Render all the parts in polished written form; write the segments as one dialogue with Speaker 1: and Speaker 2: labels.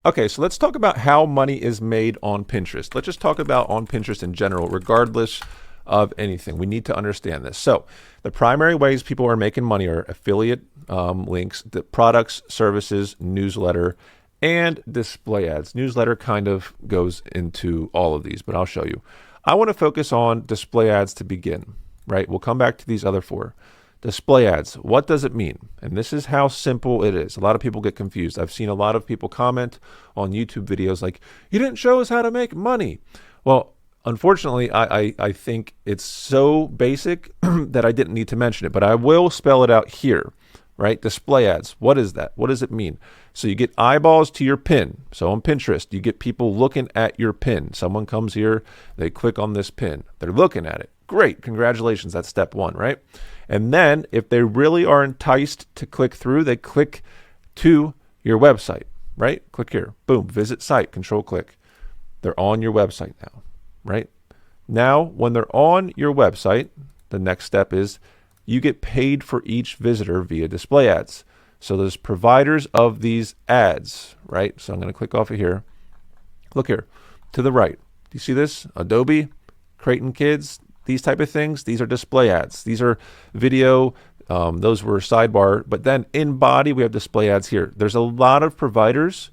Speaker 1: Okay, so let's talk about how money is made on Pinterest. Let's just talk about on Pinterest in general, regardless of anything. We need to understand this. So the primary ways people are making money are affiliate links, the products, services, newsletter, and display ads. Newsletter kind of goes into all of these, but I'll show you. I want to focus on display ads to begin, right? We'll come back to these other four. Display ads, what does it mean? And this is how simple it is. A lot of people get confused. I've seen a lot of people comment on YouTube videos like, you didn't show us how to make money. Well, unfortunately, I think it's so basic that I didn't need to mention it, but I will spell it out here, right? Display ads, what is that? What does it mean? So you get eyeballs to your pin. So on Pinterest, you get people looking at your pin. Someone comes here, they click on this pin. They're looking at it. Great, congratulations, that's step one, right? And then if they really are enticed to click through, they click to your website, right? Click here, boom, visit site, control click. They're on your website now, right? Now, when they're on your website, the next step is you get paid for each visitor via display ads. So there's providers of these ads, right? So I'm going to click off of here. Look here, to the right. Do you see this? Adobe, Creighton Kids, these type of things. These are display ads. These are video. Those were sidebar. But then in body, we have display ads here. There's a lot of providers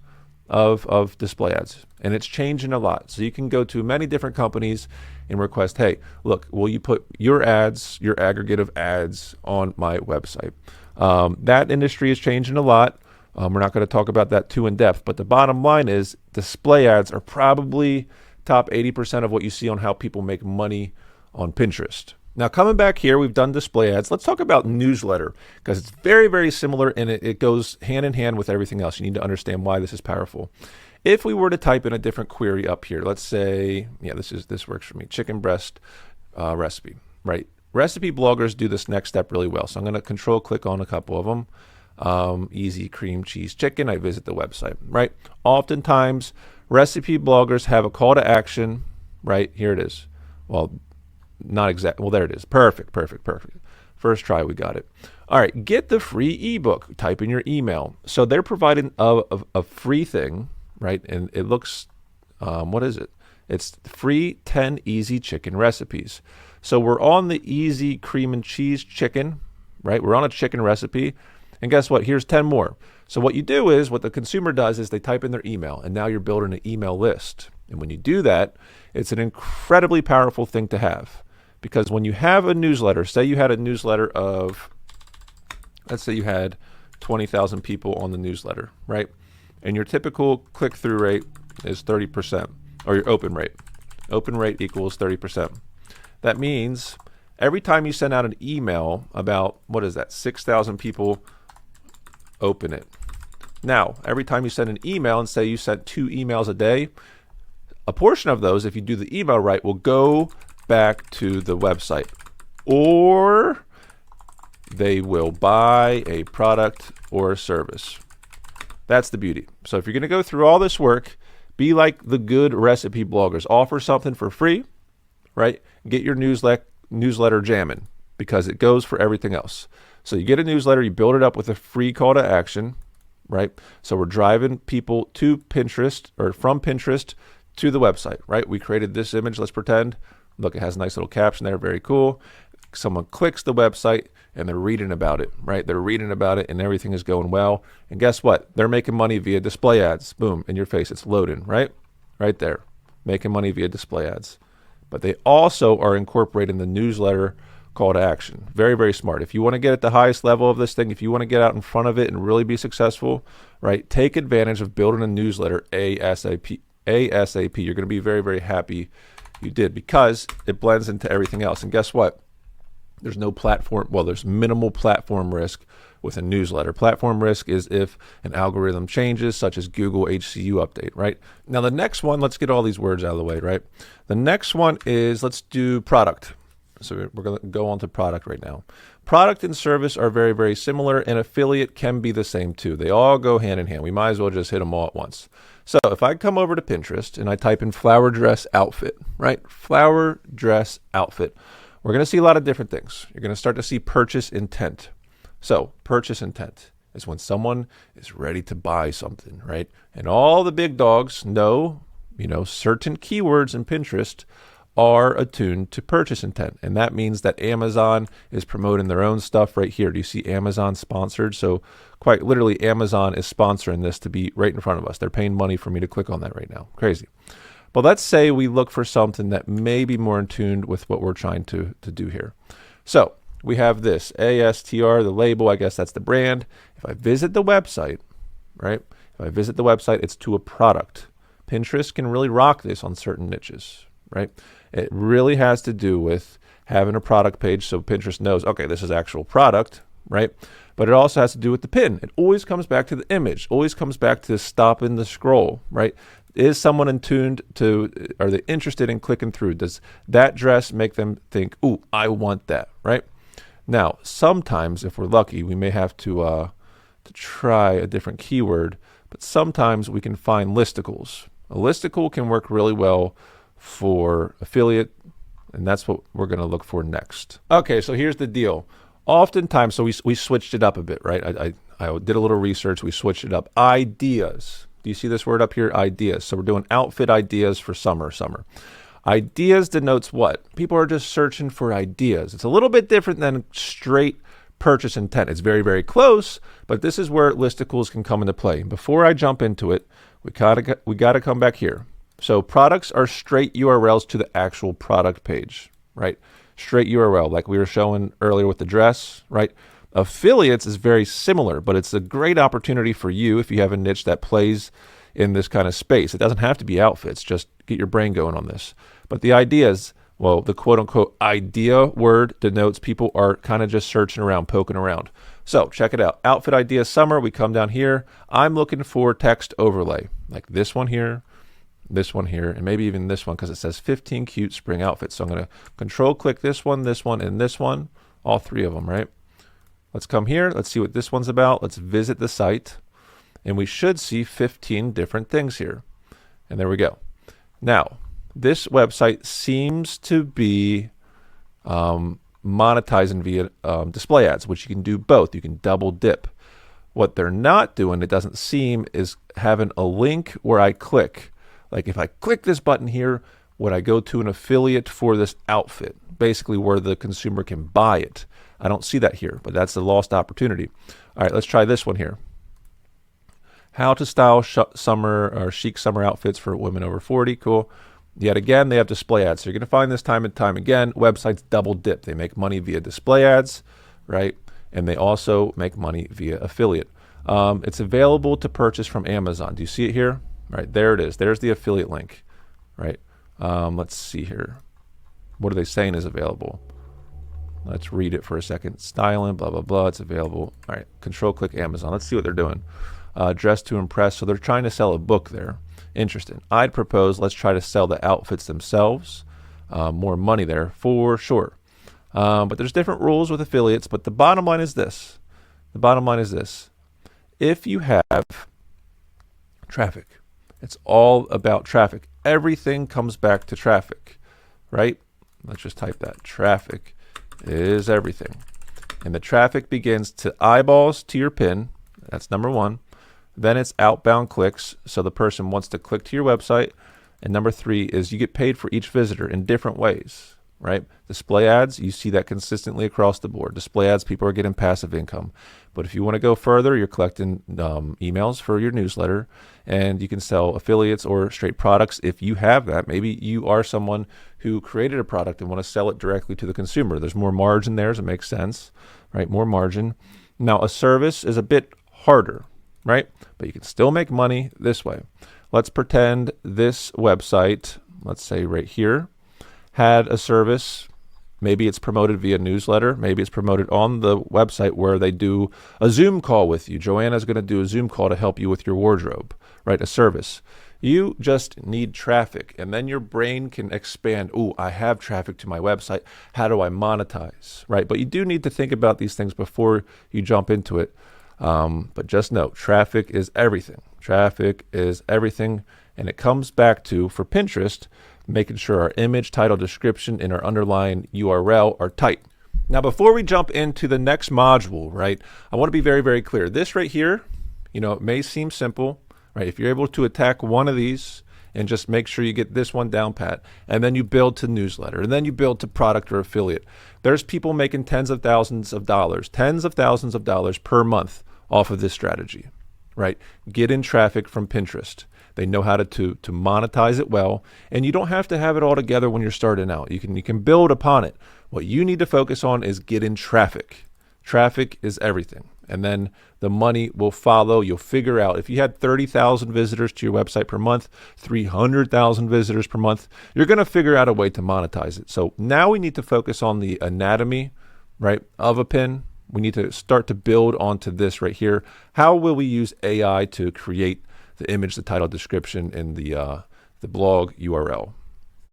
Speaker 1: of display ads, and it's changing a lot. So you can go to many different companies and request, hey, look, will you put your ads, your aggregate of ads on my website? That industry is changing a lot. We're not going to talk about that too in depth, but the bottom line is display ads are probably top 80% of what you see on how people make money on Pinterest. Now coming back here, we've done display ads. Let's talk about newsletter because it's very, very similar and it goes hand in hand with everything else. You need to understand why this is powerful. If we were to type in a different query up here, let's say, yeah, this works for me, chicken breast recipe, right? Recipe bloggers do this next step really well. So I'm going to control click on a couple of them. Easy cream cheese chicken. I visit the website, right? Oftentimes, recipe bloggers have a call to action, right? Here it is. Well, not exact. Well, there it is. Perfect. First try, we got it. All right, get the free ebook. Type in your email. So they're providing a free thing, right? And it looks, what is it? It's free 10 easy chicken recipes. So we're on the easy cream and cheese chicken, right? We're on a chicken recipe. And guess what? Here's 10 more. So what you do is, what the consumer does is they type in their email, and now you're building an email list. And when you do that, it's an incredibly powerful thing to have. Because when you have a newsletter, say you had a newsletter of, let's say you had 20,000 people on the newsletter, right? And your typical click-through rate is 30%, or your open rate. Open rate equals 30%. That means every time you send out an email about, what is that, 6,000 people open it. Now, every time you send an email and say you sent 2 emails a day, a portion of those, if you do the email right, will go back to the website, or they will buy a product or a service. That's the beauty. So if you're going to go through all this work, be like the good recipe bloggers. Offer something for free, right? Get your newsletter jamming because it goes for everything else. So you get a newsletter, you build it up with a free call to action, right? So we're driving people to Pinterest or from Pinterest to the website, right? We created this image, let's pretend. Look, it has a nice little caption there, very cool. Someone clicks the website and they're reading about it, right? They're reading about it and everything is going well. And guess what? They're making money via display ads. Boom, in your face, it's loading, right? Right there, making money via display ads. But they also are incorporating the newsletter call to action. Very, very smart. If you want to get at the highest level of this thing, if you want to get out in front of it and really be successful, right? Take advantage of building a newsletter ASAP. You're going to be very, very happy you did because it blends into everything else. And guess what? There's no platform, well, there's minimal platform risk with a newsletter. Platform risk is if an algorithm changes, such as Google HCU update, right? Now the next one, let's get all these words out of the way, right? The next one is, let's do product. So we're going to go on to product right now. Product and service are very, very similar, and affiliate can be the same too. They all go hand in hand. We might as well just hit them all at once. So if I come over to Pinterest and I type in flower dress outfit, right? Flower dress outfit. We're going to see a lot of different things. You're going to start to see purchase intent. So purchase intent. is when someone is ready to buy something, right? And all the big dogs know, certain keywords in Pinterest are attuned to purchase intent. And that means that Amazon is promoting their own stuff right here. Do you see Amazon sponsored? So quite literally, Amazon is sponsoring this to be right in front of us. They're paying money for me to click on that right now. Crazy. But let's say we look for something that may be more in tune with what we're trying to do here. So we have this ASTR, the label, I guess that's the brand. If I visit the website, right? If I visit the website, it's to a product. Pinterest can really rock this on certain niches, right? It really has to do with having a product page so Pinterest knows, okay, this is actual product, right? But it also has to do with the pin. It always comes back to the image, always comes back to stopping the scroll, right? Is someone attuned to, are they interested in clicking through? Does that dress make them think, ooh, I want that, right? Now, sometimes if we're lucky, we may have to try a different keyword, but sometimes we can find listicles. A listicle can work really well for affiliate, and that's what we're going to look for next. Okay, so here's the deal. Oftentimes, so we switched it up a bit, right? I did a little research. We switched it up. Ideas. Do you see this word up here? Ideas. So we're doing outfit ideas for summer. Ideas denotes what? People are just searching for ideas. It's a little bit different than straight purchase intent. It's very, very close, but this is where listicles can come into play. Before I jump into it, we got to come back here. So products are straight URLs to the actual product page, right? Straight URL, like we were showing earlier with the dress, right? Affiliates is very similar, but it's a great opportunity for you if you have a niche that plays in this kind of space. It doesn't have to be outfits. Just get your brain going on this. But the ideas, well, the quote-unquote idea word denotes people are kind of just searching around, poking around. So check it out. Outfit idea summer. We come down here. I'm looking for text overlay, like this one here, and maybe even this one because it says 15 cute spring outfits. So I'm going to control click this one, and this one, all three of them, right? Let's come here. Let's see what this one's about. Let's visit the site, and we should see 15 different things here. And there we go. Now, this website seems to be monetizing via display ads, which you can do both. You can double dip. What they're not doing, it doesn't seem, is having a link where I click. Like if I click this button here, would I go to an affiliate for this outfit? Basically where the consumer can buy it. I don't see that here, but that's a lost opportunity. All right, let's try this one here. How to style summer or chic summer outfits for women over 40. Cool. Yet again, they have display ads. So you're going to find this time and time again. Websites double dip. They make money via display ads, right? And they also make money via affiliate. It's available to purchase from Amazon. Do you see it here? Right, there it is. There's the affiliate link, right? Let's see here. What are they saying is available? Let's read it for a second. Styling, blah, blah, blah. It's available. All right, control click Amazon. Let's see what they're doing. Dress to impress. So they're trying to sell a book there. Interesting. I'd propose let's try to sell the outfits themselves. More money there for sure. But there's different rules with affiliates. But the bottom line is this. If you have traffic, it's all about traffic. Everything comes back to traffic, right? Let's just type that. Traffic is everything. And the traffic begins to eyeballs to your pin. That's number one. Then it's outbound clicks. So the person wants to click to your website. And number three is you get paid for each visitor in different ways, right? Display ads, you see that consistently across the board. Display ads, people are getting passive income. But if you want to go further, you're collecting emails for your newsletter, and you can sell affiliates or straight products if you have that. Maybe you are someone who created a product and want to sell it directly to the consumer. There's more margin there, so it makes sense, right? More margin. Now, a service is a bit harder, right? But you can still make money this way. Let's pretend this website, let's say right here, had a service. Maybe it's promoted via newsletter. Maybe it's promoted on the website where they do a Zoom call with you. Joanna's going to do a Zoom call to help you with your wardrobe, right? A service. You just need traffic, and then your brain can expand. Oh, I have traffic to my website. How do I monetize, right? But you do need to think about these things before you jump into it. But just know, traffic is everything. Traffic is everything, and it comes back to, for Pinterest, making sure our image, title, description, and our underlying URL are tight. Now, before we jump into the next module, right, I want to be very, very clear. This right here, it may seem simple, right? If you're able to attack one of these and just make sure you get this one down pat, and then you build to newsletter, and then you build to product or affiliate. There's people making tens of thousands of dollars per month off of this strategy, right? Get in traffic from Pinterest. They know how to monetize it well, and you don't have to have it all together when you're starting out. You can build upon it. What you need to focus on is get in traffic. Traffic is everything. And then the money will follow. You'll figure out if you had 30,000 visitors to your website per month, 300,000 visitors per month, you're going to figure out a way to monetize it. So now we need to focus on the anatomy, right, of a pin. We need to start to build onto this right here. How will we use AI to create the image, the title, description, and the blog URL?